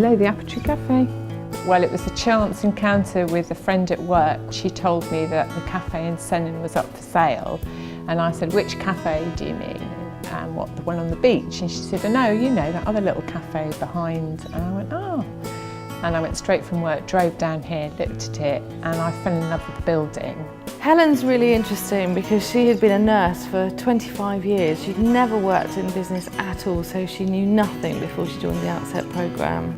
hello, the Appletree Cafe. Well, it was a chance encounter with a friend at work. She told me that the cafe in Sennin was up for sale, and I said, which cafe do you mean? And what, the one on the beach? And she said, oh no, you know, that other little cafe behind. And I went, oh. And I went straight from work, drove down here, looked at it, and I fell in love with the building. Helen's really interesting because she had been a nurse for 25 years. She'd never worked in business at all, so she knew nothing before she joined the Outset programme.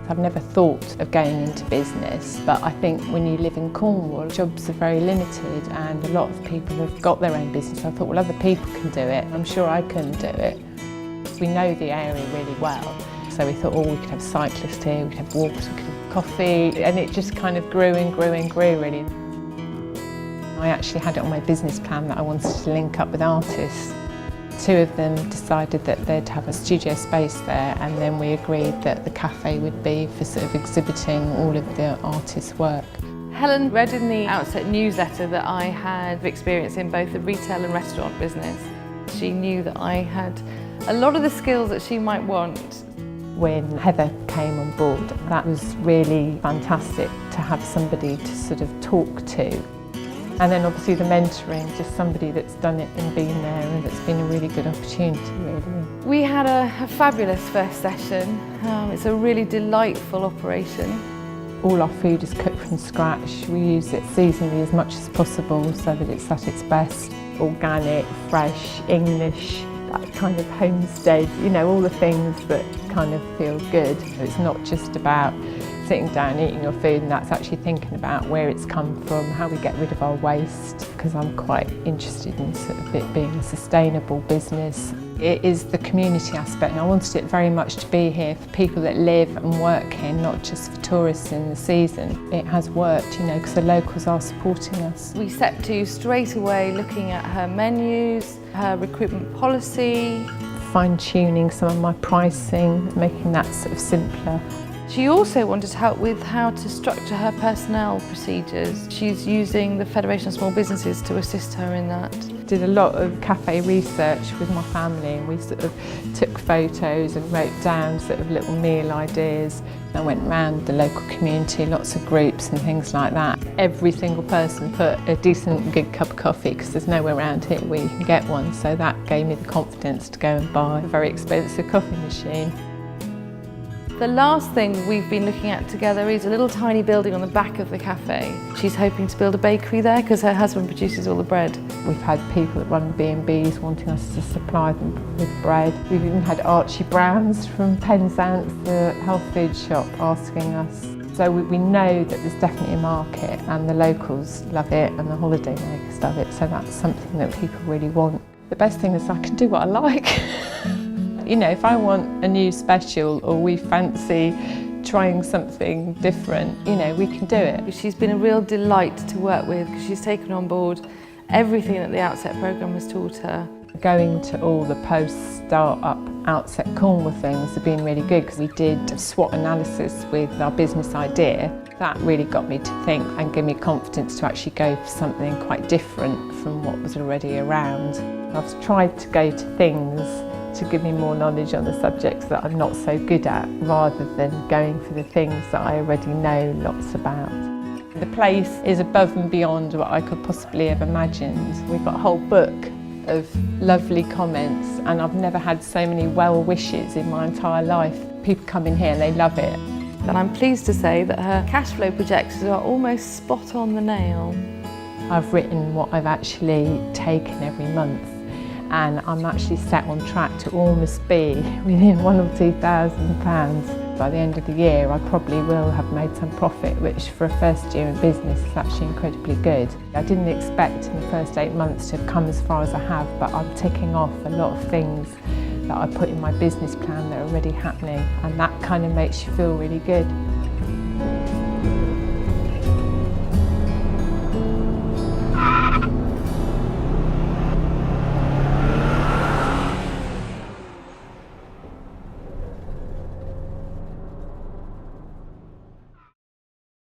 I've never thought of going into business, but I think when you live in Cornwall, jobs are very limited and a lot of people have got their own business. I thought, well, other people can do it. I'm sure I can do it. We know the area really well, so we thought, oh, we could have cyclists here, we could have walks, we could have coffee, and it just kind of grew and grew and grew, really. I actually had it on my business plan that I wanted to link up with artists. Two of them decided that they'd have a studio space there, and then we agreed that the cafe would be for sort of exhibiting all of the artists' work. Helen read in the Outset newsletter that I had experience in both the retail and restaurant business. She knew that I had a lot of the skills that she might want. When Heather came on board, that was really fantastic to have somebody to sort of talk to. And then obviously the mentoring, just somebody that's done it and been there, and it's been a really good opportunity, really. We had a fabulous first session. It's a really delightful operation. All our food is cooked from scratch. We use it seasonally as much as possible so that it's at its best. Organic, fresh, English, that kind of homestead, you know, all the things that kind of feel good. It's not just about sitting down eating your food, and that's actually thinking about where it's come from, how we get rid of our waste, because I'm quite interested in sort of it being a sustainable business. It is the community aspect, and I wanted it very much to be here for people that live and work here, not just for tourists in the season. It has worked, you know, because the locals are supporting us. We set to straight away looking at her menus, her recruitment policy, fine-tuning some of my pricing, making that sort of simpler. She also wanted help with how to structure her personnel procedures. She's using the Federation of Small Businesses to assist her in that. Did a lot of cafe research with my family, and we sort of took photos and wrote down sort of little meal ideas. I went around the local community, lots of groups and things like that. Every single person put a decent good cup of coffee, because there's nowhere around here where you can get one, so that gave me the confidence to go and buy a very expensive coffee machine. The last thing we've been looking at together is a little tiny building on the back of the cafe. She's hoping to build a bakery there because her husband produces all the bread. We've had people that run B&Bs wanting us to supply them with bread. We've even had Archie Brown's from Penzance, the health food shop, asking us. So we know that there's definitely a market, and the locals love it and the holiday makers love it, so that's something that people really want. The best thing is I can do what I like. You know, if I want a new special or we fancy trying something different, you know, we can do it. She's been a real delight to work with because she's taken on board everything that the Outset programme has taught her. Going to all the post-start-up Outset Cornwall things have been really good, because we did a SWOT analysis with our business idea. That really got me to think and gave me confidence to actually go for something quite different from what was already around. I've tried to go to things to give me more knowledge on the subjects that I'm not so good at, rather than going for the things that I already know lots about. The place is above and beyond what I could possibly have imagined. We've got a whole book of lovely comments, and I've never had so many well wishes in my entire life. People come in here and they love it. And I'm pleased to say that her cash flow projections are almost spot on the nail. I've written what I've actually taken every month, and I'm actually set on track to almost be within £1,000 or £2,000. By the end of the year, I probably will have made some profit, which for a first year in business is actually incredibly good. I didn't expect in the first 8 months to have come as far as I have, but I'm ticking off a lot of things that I put in my business plan that are already happening, and that kind of makes you feel really good.